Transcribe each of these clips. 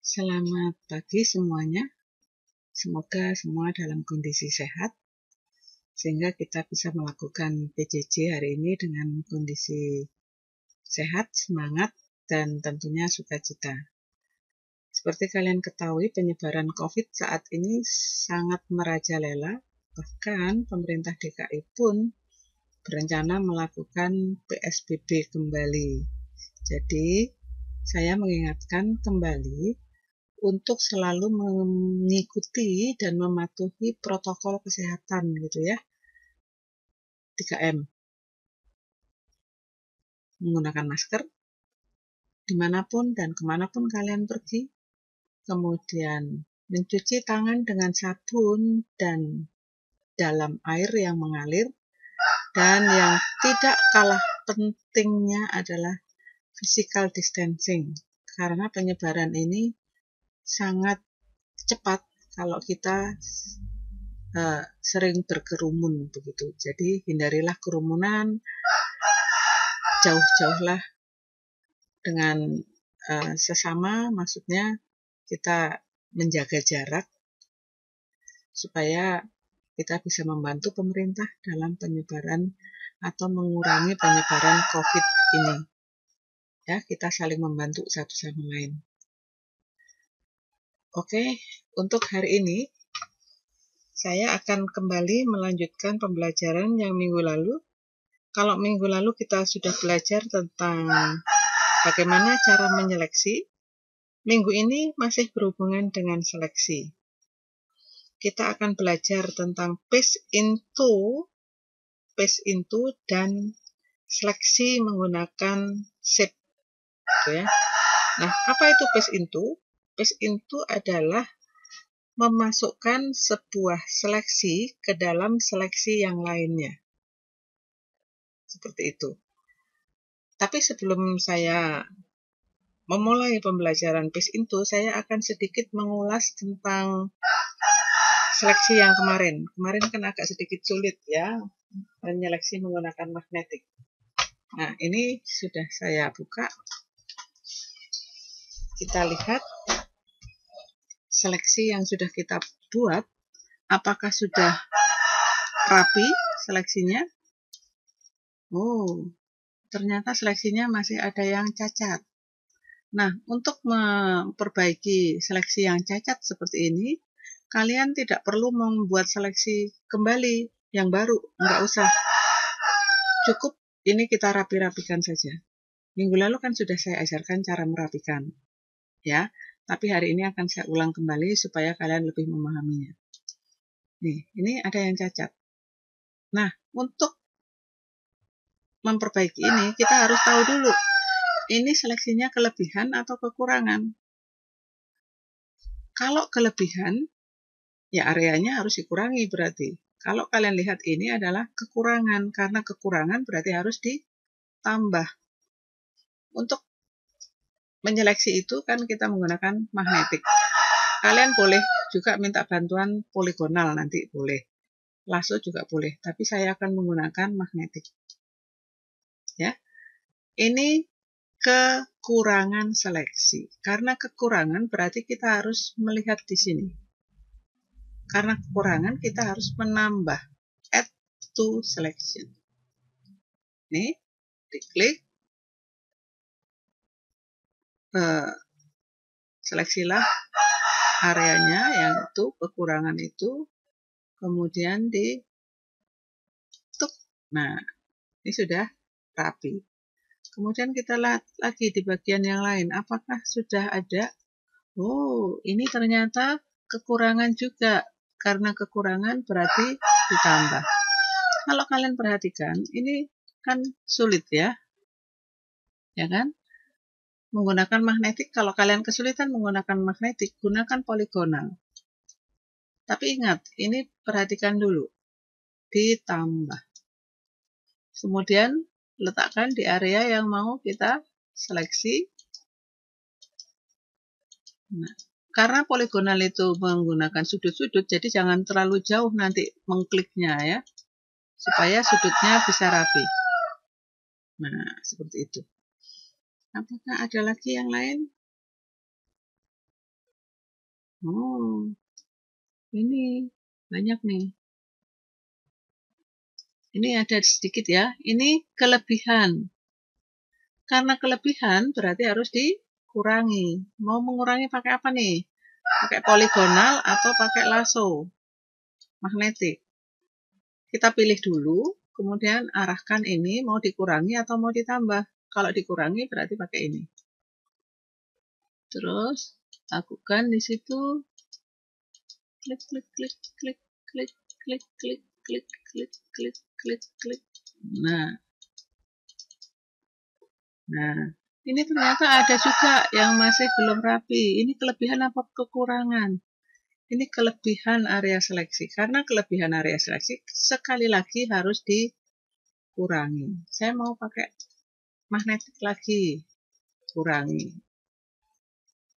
Selamat pagi semuanya. Semoga semua dalam kondisi sehat, sehingga kita bisa melakukan PJJ hari ini dengan kondisi sehat, semangat, dan tentunya sukacita. Seperti kalian ketahui, penyebaran COVID saat ini sangat merajalela, bahkan pemerintah DKI pun berencana melakukan PSBB kembali. Jadi, saya mengingatkan kembali untuk selalu mengikuti dan mematuhi protokol kesehatan gitu ya, 3M. Menggunakan masker dimanapun dan kemanapun kalian pergi, kemudian mencuci tangan dengan sabun dan dalam air yang mengalir, dan yang tidak kalah pentingnya adalah physical distancing, karena penyebaran ini sangat cepat kalau kita sering berkerumun begitu. Jadi hindarilah kerumunan, jauh-jauhlah dengan sesama, maksudnya kita menjaga jarak supaya kita bisa membantu pemerintah dalam penyebaran atau mengurangi penyebaran COVID ini. Ya, kita saling membantu satu sama lain. Oke, untuk hari ini saya akan kembali melanjutkan pembelajaran yang minggu lalu. Kalau minggu lalu kita sudah belajar tentang bagaimana cara menyeleksi, minggu ini masih berhubungan dengan seleksi. Kita akan belajar tentang paste into, dan seleksi menggunakan shape. Gitu ya. Nah, apa itu paste into? Paste into adalah memasukkan sebuah seleksi ke dalam seleksi yang lainnya. Seperti itu. Tapi sebelum saya memulai pembelajaran paste into, saya akan sedikit mengulas tentang seleksi yang kemarin. Kemarin kan agak sedikit sulit ya, menyeleksi menggunakan magnetik. Nah, ini sudah saya buka. Kita lihat seleksi yang sudah kita buat, apakah sudah rapi seleksinya? Oh, ternyata seleksinya masih ada yang cacat. Nah, untuk memperbaiki seleksi yang cacat seperti ini, kalian tidak perlu membuat seleksi kembali yang baru, nggak usah. Cukup ini kita rapi-rapikan saja. Minggu lalu kan sudah saya ajarkan cara merapikan, ya. Tapi hari ini akan saya ulang kembali supaya kalian lebih memahaminya. Nih, ini ada yang cacat. Nah, untuk memperbaiki ini, kita harus tahu dulu, ini seleksinya kelebihan atau kekurangan. Kalau kelebihan, ya areanya harus dikurangi berarti. Kalau kalian lihat ini adalah kekurangan, karena kekurangan berarti harus ditambah. Untuk menyeleksi itu kan kita menggunakan magnetik. Kalian boleh juga minta bantuan poligonal nanti, boleh. Lasso juga boleh, tapi saya akan menggunakan magnetik. Ya. Ini kekurangan seleksi. Karena kekurangan berarti kita harus melihat di sini. Karena kekurangan kita harus menambah, add to selection. Nih, diklik. Seleksilah areanya yang itu, kekurangan itu, kemudian dituk. Nah, ini sudah rapi. Kemudian kita lihat lagi di bagian yang lain, apakah sudah ada? Oh, ini ternyata kekurangan juga. Karena kekurangan berarti ditambah. Kalau kalian perhatikan, ini kan sulit ya. Ya kan? Menggunakan magnetik, kalau kalian kesulitan menggunakan magnetik, gunakan poligonal. Tapi ingat, ini perhatikan dulu. Ditambah. Kemudian letakkan di area yang mau kita seleksi. Nah, karena poligonal itu menggunakan sudut-sudut, jadi jangan terlalu jauh nanti mengkliknya ya, supaya sudutnya bisa rapi. Nah, seperti itu. Apakah ada lagi yang lain? Oh, ini banyak nih. Ini ada sedikit ya. Ini kelebihan. Karena kelebihan berarti harus dikurangi. Mau mengurangi pakai apa nih? Pakai poligonal atau pakai lasso magnetik. Kita pilih dulu, kemudian arahkan ini mau dikurangi atau mau ditambah. Kalau dikurangi berarti pakai ini. Terus lakukan di situ, klik klik klik klik klik klik klik klik klik klik klik klik. Nah, ini ternyata ada juga yang masih belum rapi. Ini kelebihan apa kekurangan? Ini kelebihan area seleksi. Karena kelebihan area seleksi sekali lagi harus dikurangi. Saya mau pakai magnetik lagi, kurangi.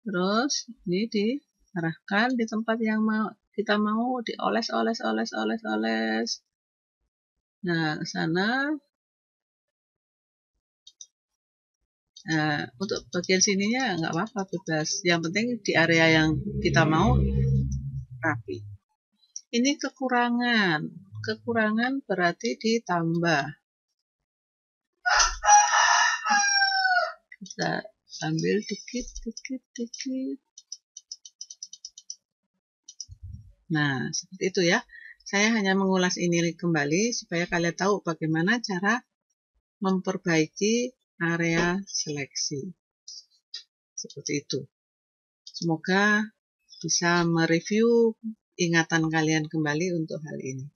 Terus ini diarahkan di tempat yang kita mau, dioles. Nah, ke sana. Nah, untuk bagian sininya nggak apa-apa, bebas. Yang penting di area yang kita mau rapi. Ini kekurangan. Kekurangan berarti ditambah. Kita ambil dikit. Nah, seperti itu ya. Saya hanya mengulas ini kembali supaya kalian tahu bagaimana cara memperbaiki area seleksi. Seperti itu. Semoga bisa mereview ingatan kalian kembali untuk hal ini.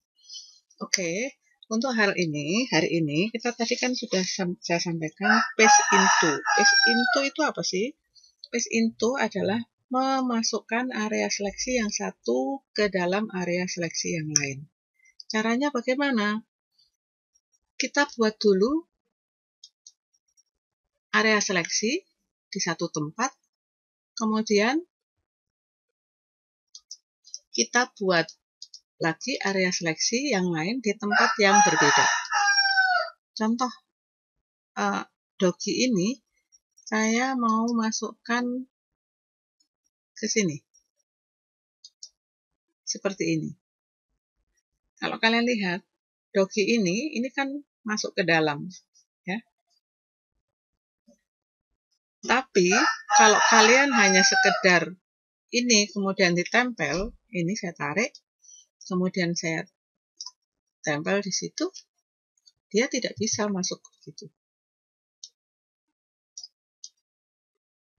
Oke, untuk hari ini kita tadi kan sudah saya sampaikan paste into. Paste into itu apa sih? Paste into adalah memasukkan area seleksi yang satu ke dalam area seleksi yang lain. Caranya bagaimana? Kita buat dulu area seleksi di satu tempat, kemudian kita buat lagi area seleksi yang lain di tempat yang berbeda. Contoh dogi ini saya mau masukkan ke sini. Seperti ini. Kalau kalian lihat, dogi ini kan masuk ke dalam. Ya. Tapi, kalau kalian hanya sekedar ini kemudian ditempel, ini saya tarik, kemudian saya tempel di situ, dia tidak bisa masuk ke situ.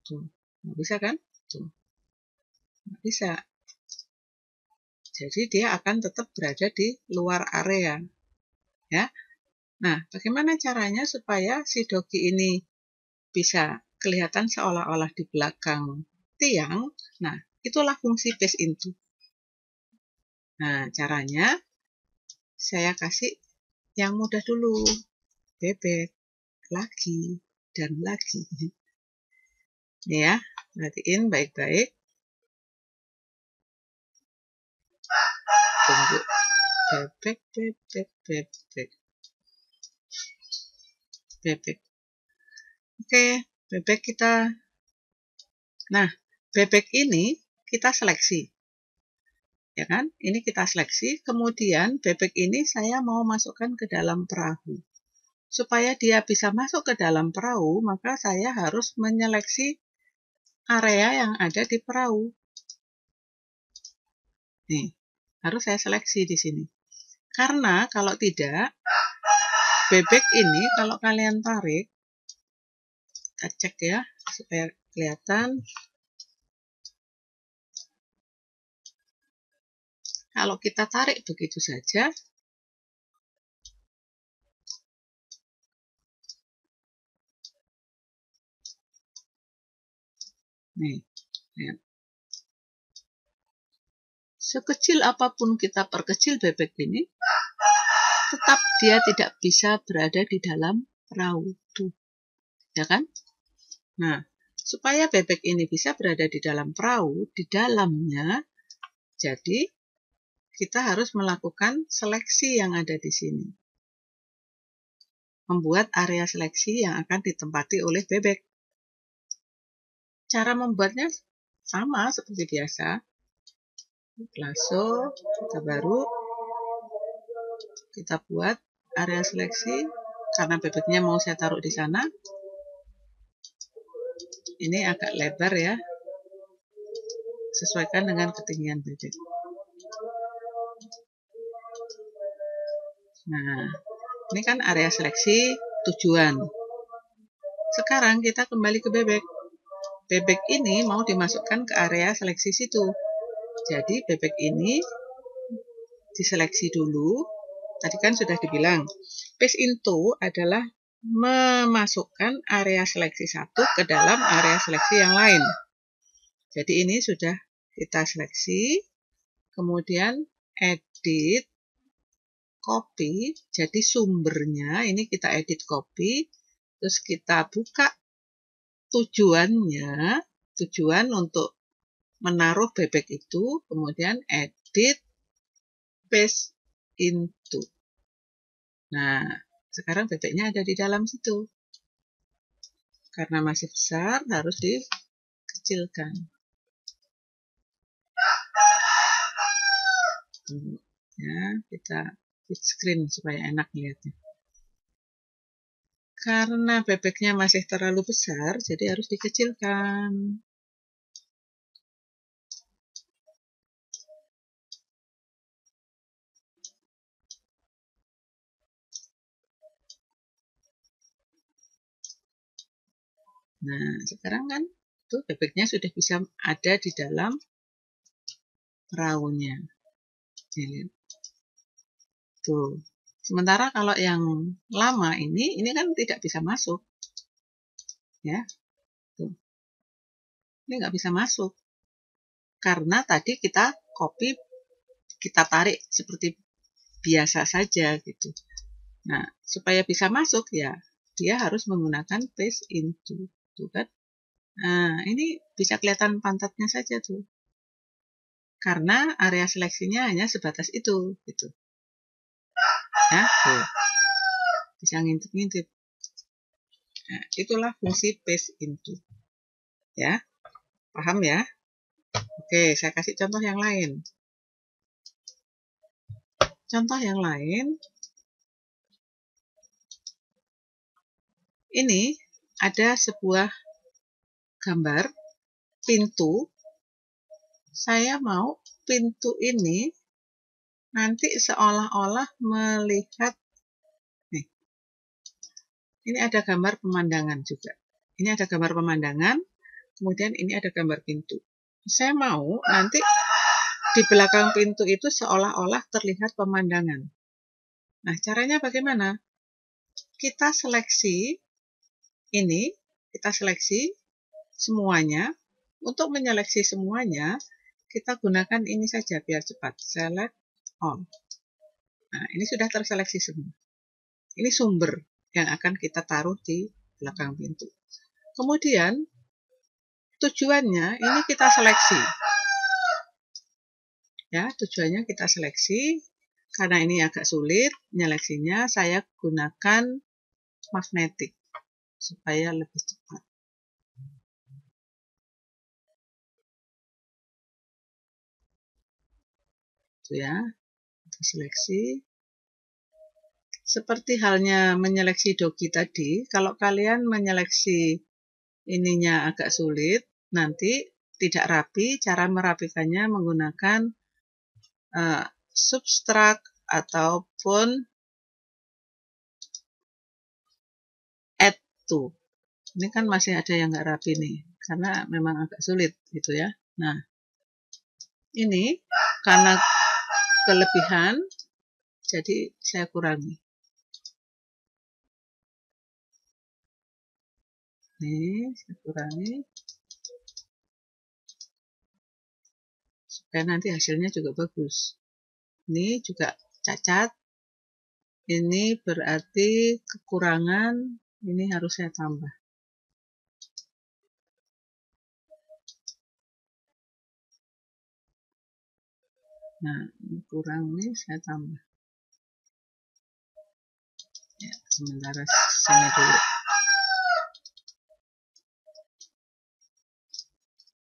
Tuh, nggak bisa kan? Tuh, nggak bisa. Jadi dia akan tetap berada di luar area. Ya. Nah, bagaimana caranya supaya si dogi ini bisa kelihatan seolah-olah di belakang tiang? Nah, itulah fungsi paste into. Nah, caranya saya kasih yang mudah dulu. Bebek, lagi, dan lagi. Ini ya, perhatiin baik-baik. Tunggu. Bebek. Oke, bebek kita. Nah, bebek ini kita seleksi. Ya kan? Ini kita seleksi. Kemudian bebek ini saya mau masukkan ke dalam perahu. Supaya dia bisa masuk ke dalam perahu, maka saya harus menyeleksi area yang ada di perahu. Nih, harus saya seleksi di sini. Karena kalau tidak, bebek ini kalau kalian tarik, kita cek ya, supaya kelihatan. Kalau kita tarik begitu saja, nih, lihat. Sekecil apapun kita perkecil bebek ini, tetap dia tidak bisa berada di dalam perahu. Tuh, ya kan? Nah, supaya bebek ini bisa berada di dalam perahu, di dalamnya, jadi kita harus melakukan seleksi yang ada di sini. Membuat area seleksi yang akan ditempati oleh bebek. Cara membuatnya sama seperti biasa. lasso, kita baru kita buat area seleksi karena bebeknya mau saya taruh di sana. Ini agak lebar ya, sesuaikan dengan ketinggian bebek. Nah, ini kan area seleksi tujuan. Sekarang kita kembali ke bebek. Bebek ini mau dimasukkan ke area seleksi situ. Jadi bebek ini diseleksi dulu. Tadi kan sudah dibilang, paste into adalah memasukkan area seleksi satu ke dalam area seleksi yang lain. Jadi ini sudah kita seleksi, kemudian edit, copy, jadi sumbernya ini kita edit copy, terus kita buka tujuannya, tujuan untuk menaruh bebek itu, kemudian edit, paste into. Nah, sekarang bebeknya ada di dalam situ. Karena masih besar, harus dikecilkan. Ya, kita split screen supaya enak lihatnya. Karena bebeknya masih terlalu besar, jadi harus dikecilkan. Nah, sekarang kan tuh bebeknya sudah bisa ada di dalam perahunya. Tuh. Sementara kalau yang lama ini kan tidak bisa masuk. Ya. Tuh. Ini nggak bisa masuk. Karena tadi kita copy, kita tarik seperti biasa saja gitu. Nah, supaya bisa masuk ya, dia harus menggunakan paste into. Tuh kan. Nah, ini bisa kelihatan pantatnya saja tuh. Karena area seleksinya hanya sebatas itu gitu. Ya, tuh. Bisa ngintip-ngintip. Nah, itulah fungsi paste into. Ya. Paham ya? Oke, saya kasih contoh yang lain. Contoh yang lain. Ini ada sebuah gambar pintu. Saya mau pintu ini nanti seolah-olah melihat. Nih. Ini ada gambar pemandangan juga. Ini ada gambar pemandangan. Kemudian ini ada gambar pintu. Saya mau nanti di belakang pintu itu seolah-olah terlihat pemandangan. Nah, caranya bagaimana? Kita seleksi ini, kita seleksi semuanya. Untuk menyeleksi semuanya, kita gunakan ini saja biar cepat. Select all. Nah, ini sudah terseleksi semua. Ini sumber yang akan kita taruh di belakang pintu. Kemudian, tujuannya ini kita seleksi. Ya, tujuannya kita seleksi. Karena ini agak sulit menyeleksinya, saya gunakan magnetik supaya lebih cepat. Itu ya, kita seleksi. Seperti halnya menyeleksi doki tadi, kalau kalian menyeleksi ininya agak sulit, nanti tidak rapi, cara merapikannya menggunakan subtract ataupun add to. Ini kan masih ada yang nggak rapi nih, karena memang agak sulit gitu ya. Nah, ini karena kelebihan, jadi saya kurangi. Nih, saya kurangi. Supaya nanti hasilnya juga bagus. Ini juga cacat. Ini berarti kekurangan. Ini harus saya tambah. Nah, ini kurang nih, saya tambah. Ya, sementara sini dulu.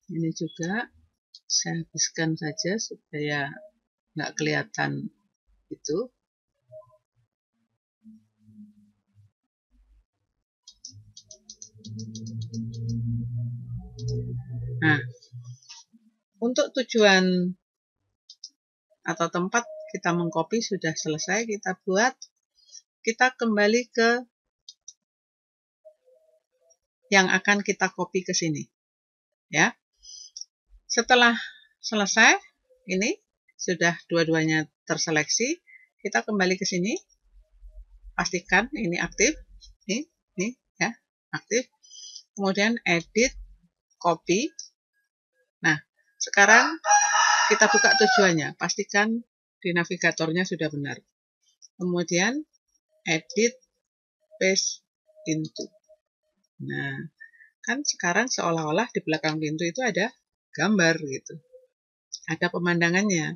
Ini juga Saya hapuskan saja supaya nggak kelihatan itu. Nah, untuk tujuan atau tempat kita mengcopy sudah selesai kita buat. Kita kembali ke yang akan kita copy ke sini. Ya. Setelah selesai, ini sudah dua-duanya terseleksi. Kita kembali ke sini. Pastikan ini aktif. Ini ya, aktif. Kemudian edit, copy. Nah, sekarang kita buka tujuannya. Pastikan di navigatornya sudah benar. Kemudian edit, paste into. Nah, kan sekarang seolah-olah di belakang pintu itu ada gambar gitu. Ada pemandangannya.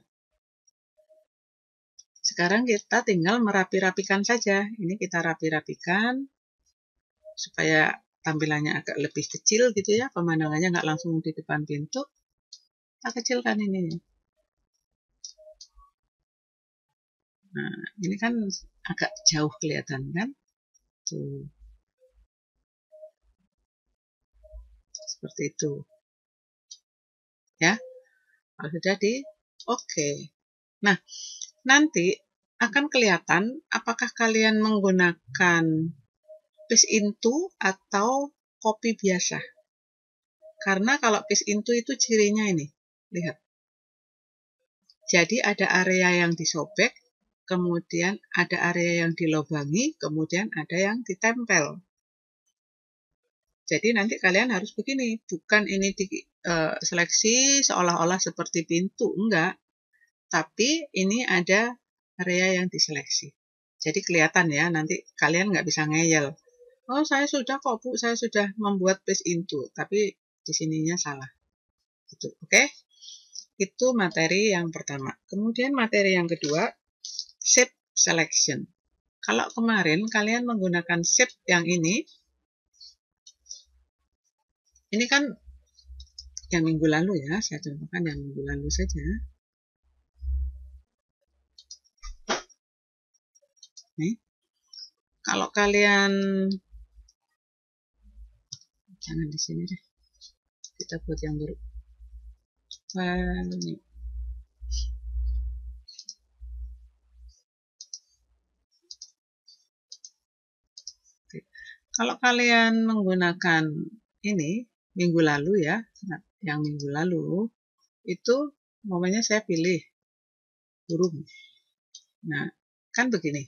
Sekarang kita tinggal merapi-rapikan saja. Ini kita rapi-rapikan supaya tampilannya agak lebih kecil gitu ya. Pemandangannya nggak langsung di depan pintu. Kita kecilkan ini. Nah, ini kan agak jauh kelihatan kan? Tuh. Seperti itu. Ya. Kalau sudah di oke. Nah, nanti akan kelihatan apakah kalian menggunakan paste into atau copy biasa. Karena kalau paste into itu cirinya ini. Lihat. Jadi ada area yang disobek, kemudian ada area yang dilobangi, kemudian ada yang ditempel. Jadi nanti kalian harus begini, bukan ini seleksi seolah-olah seperti pintu, enggak. Tapi ini ada area yang diseleksi. Jadi kelihatan ya, nanti kalian nggak bisa ngeyel. Oh, saya sudah kok Bu, saya sudah membuat paste into, tapi di sininya salah. Gitu, oke? Itu materi yang pertama. Kemudian materi yang kedua, shape selection. Kalau kemarin kalian menggunakan shape yang ini kan yang minggu lalu ya, saya contohkan yang minggu lalu saja. Nih, kalau kalian jangan di sini deh, kita buat yang baru. Nih. Kalau kalian menggunakan ini minggu lalu ya, yang minggu lalu itu momennya saya pilih burung. Nah, kan begini.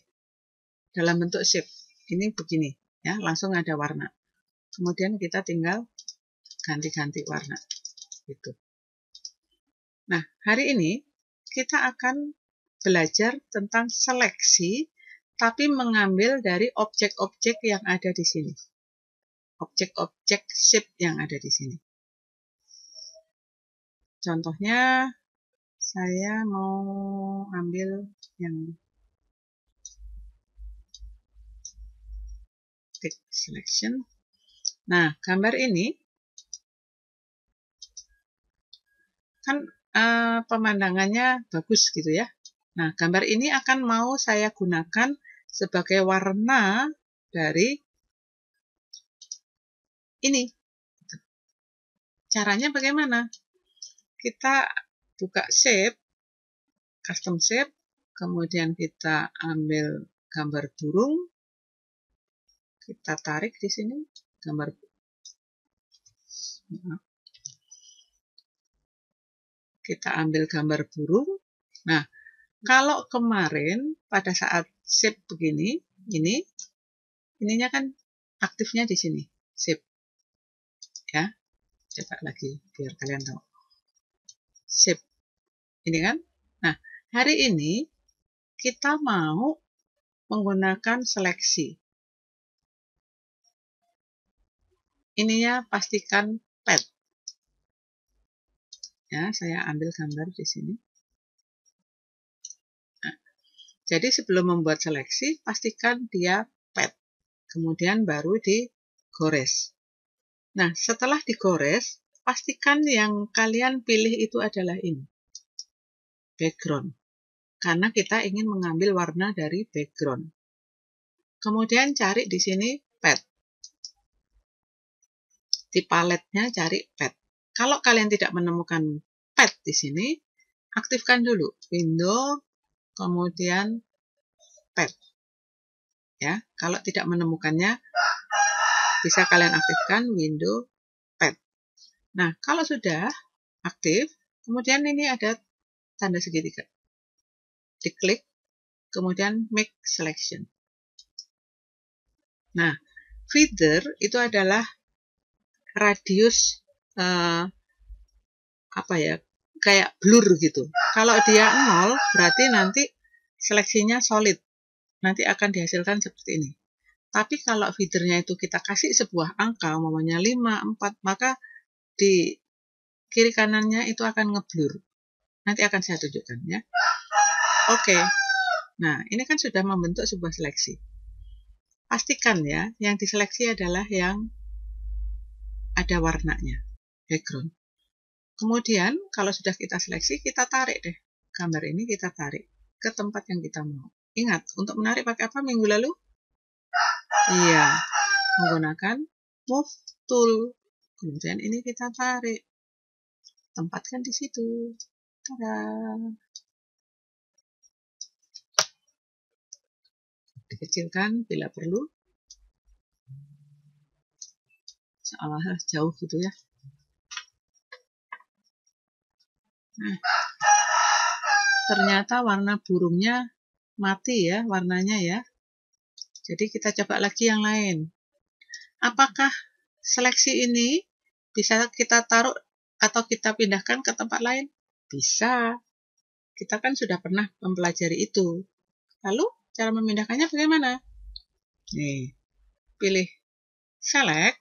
Dalam bentuk shape. Ini begini ya, langsung ada warna. Kemudian kita tinggal ganti-ganti warna gitu. Nah, hari ini kita akan belajar tentang seleksi tapi mengambil dari objek-objek yang ada di sini. Objek-objek shape yang ada di sini. Contohnya, saya mau ambil yang text selection. Nah, gambar ini kan pemandangannya bagus gitu ya. Nah, gambar ini akan mau saya gunakan sebagai warna dari ini. Caranya bagaimana? Kita buka shape, custom shape, kemudian kita ambil gambar burung, kita tarik di sini, gambar kita ambil gambar burung. Nah, kalau kemarin pada saat shape begini, ininya kan aktifnya di sini, shape. Ya, coba lagi biar kalian tahu. Shape. Ini kan. Nah, hari ini kita mau menggunakan seleksi. Ininya pastikan pad. Ya, saya ambil gambar di sini. Nah, jadi sebelum membuat seleksi, pastikan dia pad. Kemudian baru digores. Nah, setelah digores, pastikan yang kalian pilih itu adalah ini, background. Karena kita ingin mengambil warna dari background. Kemudian cari di sini pad. Di paletnya cari pad. Kalau kalian tidak menemukan pad di sini, aktifkan dulu window, kemudian pad. Ya, kalau tidak menemukannya, bisa kalian aktifkan window pad. Nah, kalau sudah aktif, kemudian ini ada tanda segitiga. Diklik, kemudian make selection. Nah, feather itu adalah radius kayak blur gitu. Kalau dia 0, berarti nanti seleksinya solid. Nanti akan dihasilkan seperti ini. Tapi kalau feedernya itu kita kasih sebuah angka, umpamanya 5, 4, maka di kiri kanannya itu akan ngeblur. Nanti akan saya tunjukkan ya. Oke. Nah, ini kan sudah membentuk sebuah seleksi. Pastikan ya, yang diseleksi adalah yang ada warnanya, background. Kemudian, kalau sudah kita seleksi, kita tarik deh. Gambar ini kita tarik ke tempat yang kita mau. Ingat, untuk menarik pakai apa minggu lalu? Iya, menggunakan move tool. Kemudian ini kita tarik. Tempatkan di situ. Tada! Dikecilkan bila perlu. Seolah jauh gitu ya. Nah, ternyata warna burungnya mati ya, warnanya ya. Jadi kita coba lagi yang lain. Apakah seleksi ini bisa kita taruh atau kita pindahkan ke tempat lain? Bisa. Kita kan sudah pernah mempelajari itu. Lalu, cara memindahkannya bagaimana? Nih, pilih select,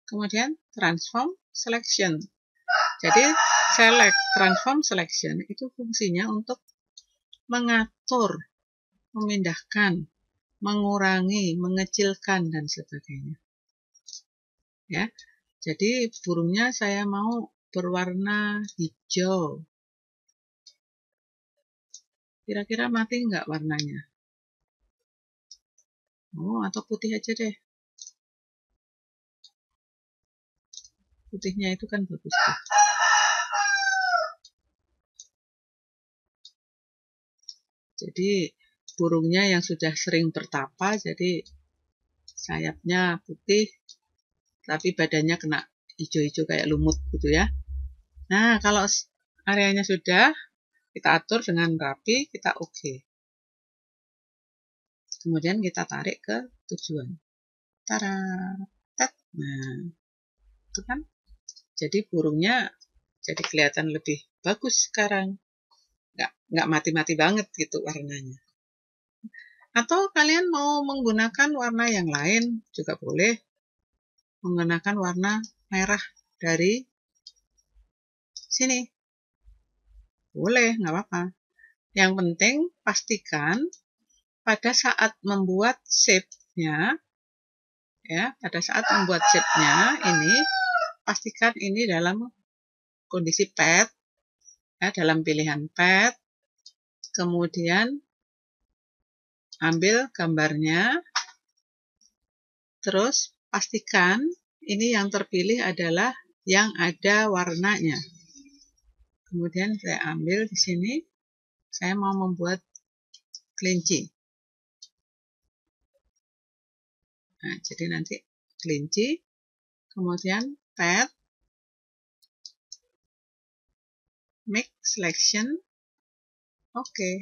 kemudian transform selection. Jadi, select, transform selection itu fungsinya untuk mengatur, memindahkan, mengurangi, mengecilkan, dan sebagainya. Ya, jadi burungnya saya mau berwarna hijau. Kira-kira mati nggak warnanya? Oh, atau putih aja deh. Putihnya itu kan bagus tuh. Jadi burungnya yang sudah sering bertapa, jadi sayapnya putih, tapi badannya kena hijau-hijau kayak lumut gitu ya. Nah, kalau areanya sudah, kita atur dengan rapi, kita oke. Kemudian kita tarik ke tujuan. Tara! Nah, itu kan. Jadi burungnya jadi kelihatan lebih bagus sekarang. Nggak mati-mati banget gitu warnanya. Atau kalian mau menggunakan warna yang lain juga boleh. Menggunakan warna merah dari sini. Boleh, nggak apa-apa. Yang penting pastikan pada saat membuat shape-nya, ya, pada saat membuat shape-nya ini, pastikan ini dalam kondisi pad, ya, dalam pilihan pad, kemudian ambil gambarnya, terus pastikan ini yang terpilih adalah yang ada warnanya. Kemudian saya ambil di sini, saya mau membuat kelinci. Nah, jadi nanti kelinci, kemudian pad, make selection, oke.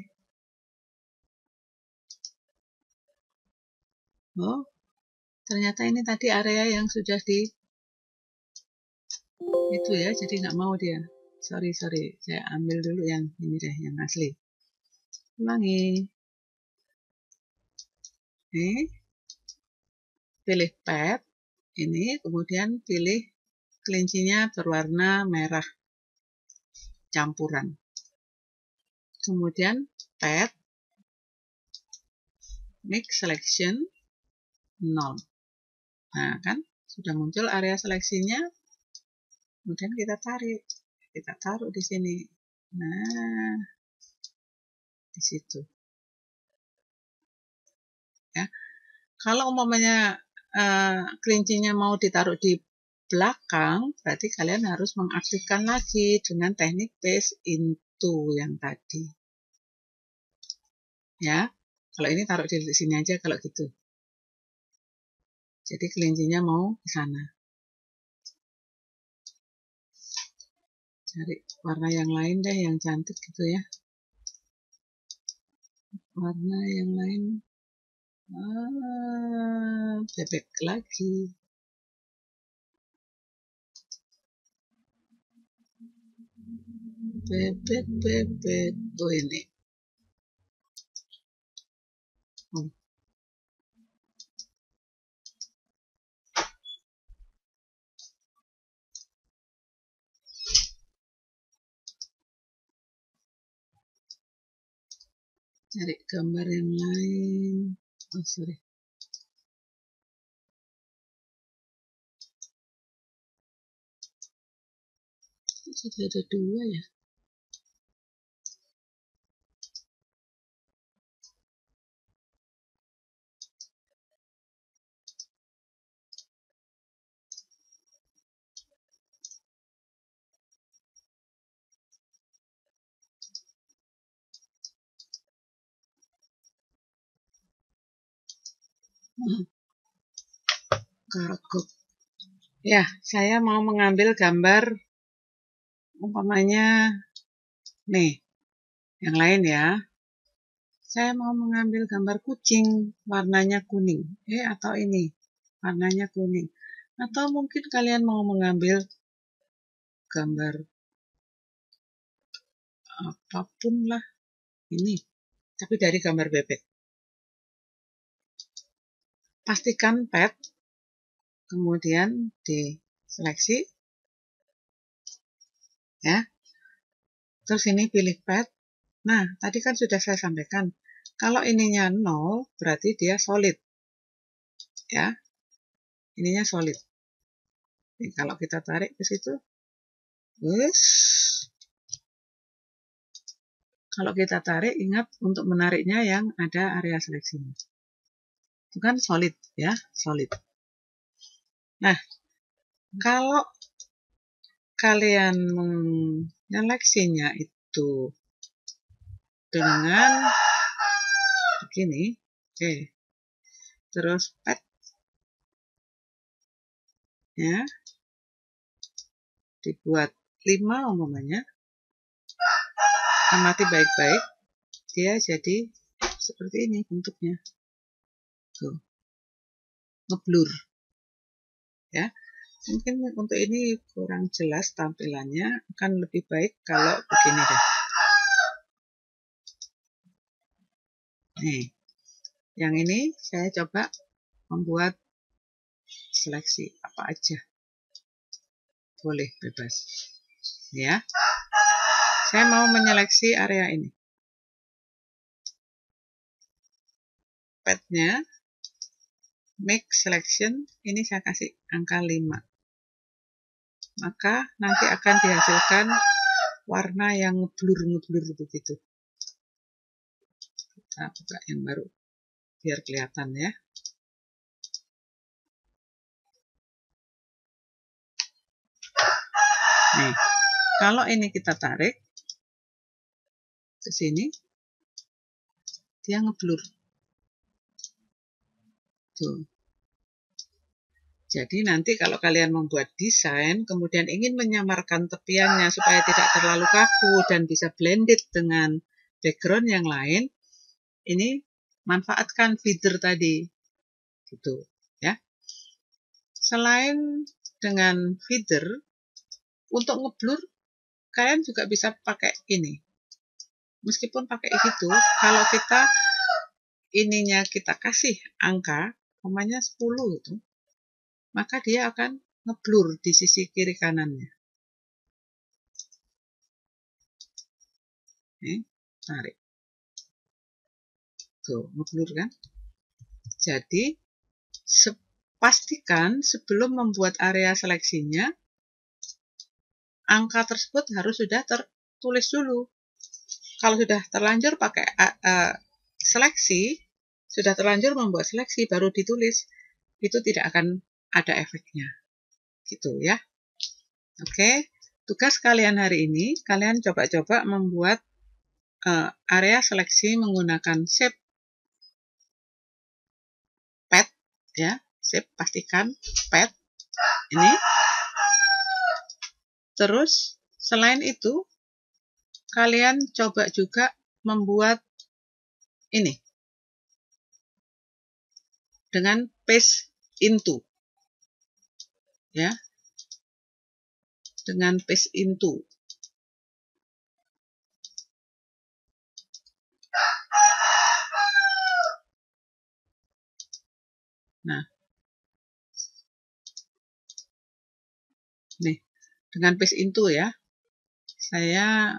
Oh, ternyata ini tadi area yang sudah di itu ya, jadi nggak mau dia. Sorry, saya ambil dulu yang ini deh, yang asli. Ulangi. Nih, pilih pad, ini, kemudian pilih kelincinya berwarna merah campuran. Kemudian pad, make selection 0. Nah, kan sudah muncul area seleksinya. Kemudian kita tarik, kita taruh di sini. Nah, di situ. Ya, kalau umpamanya kelincinya mau ditaruh di belakang, berarti kalian harus mengaktifkan lagi dengan teknik paste into yang tadi. Ya, kalau ini taruh di sini aja kalau gitu. Jadi kelincinya mau ke sana. Cari warna yang lain deh, yang cantik gitu ya. Warna yang lain. Bebek lagi. Bebek. Oh ini. Cari gambar yang lain. Oh sorry. Jadi ada dua ya. Kagok. Ya, saya mau mengambil gambar umpamanya nih, yang lain ya. Saya mau mengambil gambar kucing warnanya kuning. Atau ini warnanya kuning. Atau mungkin kalian mau mengambil gambar apapun lah. Ini, tapi dari gambar bebek. Pastikan pet, kemudian diseleksi. Ya. Terus ini pilih pet. Nah, tadi kan sudah saya sampaikan. Kalau ininya 0, berarti dia solid. Ya. Ininya solid. Nih, kalau kita tarik ke situ. Kalau kita tarik, ingat untuk menariknya yang ada area seleksinya. Itu kan solid, ya, solid. Nah, kalau kalian menyeleksinya itu dengan begini, terus pet, ya, dibuat 5 umpamanya, amati baik-baik, dia jadi seperti ini bentuknya. Tuh. Ngeblur. Ya. Mungkin untuk ini kurang jelas tampilannya, akan lebih baik kalau begini deh. Nih. Yang ini saya coba membuat seleksi apa aja. Boleh bebas. Ya. Saya mau menyeleksi area ini. Petnya make selection, ini saya kasih angka 5. Maka nanti akan dihasilkan warna yang ngeblur begitu. Kita buka yang baru biar kelihatan ya. Nih, kalau ini kita tarik ke sini, dia ngeblur. Tuh. Jadi nanti kalau kalian membuat desain, kemudian ingin menyamarkan tepiannya supaya tidak terlalu kaku dan bisa blended dengan background yang lain, ini manfaatkan feeder tadi. Gitu, ya. Selain dengan feeder, untuk ngeblur, kalian juga bisa pakai ini. Meskipun pakai itu, kalau kita ininya kita kasih angka, namanya 10 itu, maka dia akan ngeblur di sisi kiri kanannya. Tarik. Tuh, ngeblur kan? Jadi, pastikan sebelum membuat area seleksinya, angka tersebut harus sudah tertulis dulu. Kalau sudah terlanjur pakai seleksi, sudah terlanjur membuat seleksi baru ditulis, itu tidak akan ada efeknya. Gitu ya. Oke, tugas kalian hari ini, kalian coba-coba membuat area seleksi menggunakan shape pad ya, shape pastikan pad ini. Terus selain itu kalian coba juga membuat ini dengan paste into ya, dengan paste into. Nah, nih dengan paste into ya, saya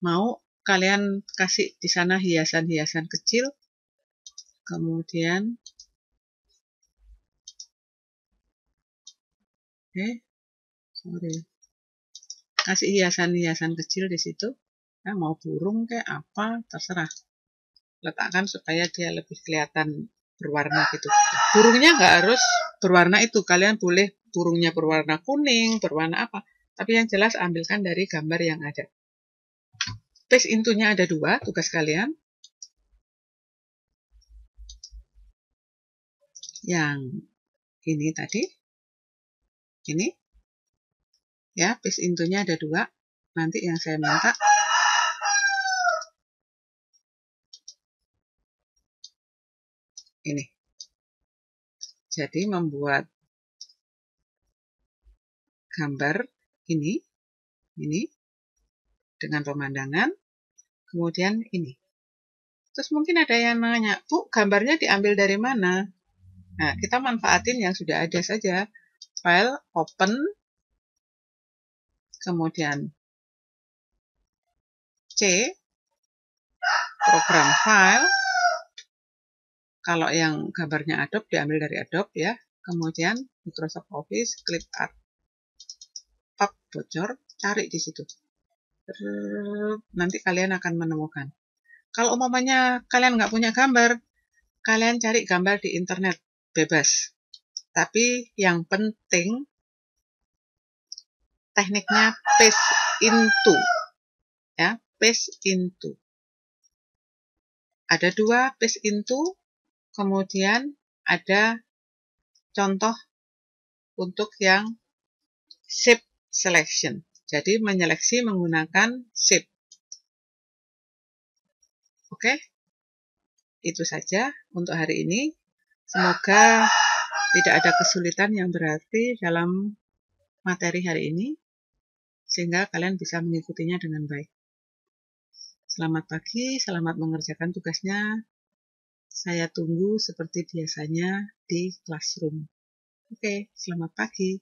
mau kalian kasih di sana hiasan-hiasan kecil, kemudian kasih hiasan-hiasan kecil di situ, ya, mau burung kayak apa terserah, letakkan supaya dia lebih kelihatan berwarna gitu. Burungnya nggak harus berwarna itu, kalian boleh burungnya berwarna kuning, berwarna apa, tapi yang jelas ambilkan dari gambar yang ada. Paste into-nya ada 2, tugas kalian. Yang ini tadi, ini, ya, paste into-nya ada 2. Nanti yang saya minta, ini. Jadi membuat gambar ini dengan pemandangan, kemudian ini. Terus mungkin ada yang nanya, Bu, gambarnya diambil dari mana? Nah, kita manfaatin yang sudah ada saja. File, open, kemudian C, program file. Kalau yang gambarnya Adobe, diambil dari Adobe ya. Kemudian Microsoft Office, klik Art. Pop, bocor, cari di situ. Nanti kalian akan menemukan. Kalau umpamanya kalian nggak punya gambar, kalian cari gambar di internet, bebas. Tapi yang penting tekniknya paste into. Ya, paste into. Ada 2 paste into, kemudian ada contoh untuk yang shape selection. Jadi menyeleksi menggunakan shape. Oke, itu saja untuk hari ini. Semoga tidak ada kesulitan yang berarti dalam materi hari ini, sehingga kalian bisa mengikutinya dengan baik. Selamat pagi, selamat mengerjakan tugasnya. Saya tunggu seperti biasanya di classroom. Oke, selamat pagi.